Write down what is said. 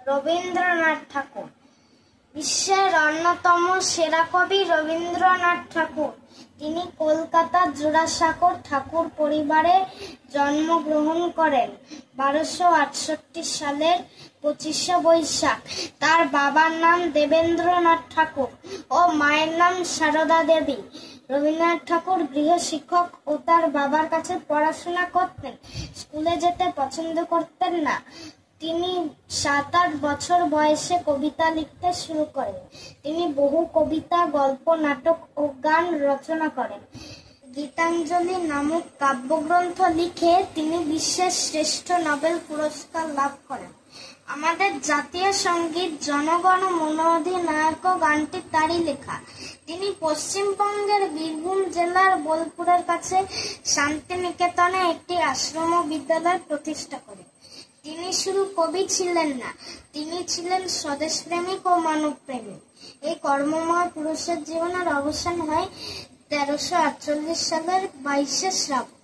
রবীন্দ্রনাথ ঠাকুর। বিশ্বের অন্যতম সেরা কবি রবীন্দ্রনাথ ঠাকুর। তিনি কলকাতার জোড়াসাঁকোর ঠাকুর পরিবারে জন্মগ্রহণ করেন 1268 সালের 25শে বৈশাখ। তার বাবার নাম দেবেন্দ্রনাথ ঠাকুর ও মায়ের নাম সারদা দেবী। রবীন্দ্রনাথ ঠাকুর গৃহশিক্ষক ও তার বাবার কাছে পড়াশোনা করতেন। স্কুলে যেতে পছন্দ করতেন না। তিনি 7-8 বছর বয়সে কবিতা লিখতে শুরু করেন। তিনি বহু কবিতা, গল্প, নাটক ও গান রচনা করেন। গীতাঞ্জলি নামক কাব্যগ্রন্থ লিখে তিনি বিশ্বের শ্রেষ্ঠ নোবেল পুরস্কার লাভ করেন। আমাদের জাতীয় সঙ্গীত জনগণ মন অধিনায়ক গানটি তারই লেখা। তিনি পশ্চিমবঙ্গের বীরভূম জেলার বোলপুরের কাছে শান্তিনিকেতনে একটি আশ্রম বিদ্যালয় প্রতিষ্ঠা করেন। তিনি শুধু কবি ছিলেন না, তিনি ছিলেন স্বদেশপ্রেমিক ও মানবপ্রেমিক। এই কর্মময় পুরুষের জীবনের অবসান হয় 1348 সালের 22শে শ্রাবণ।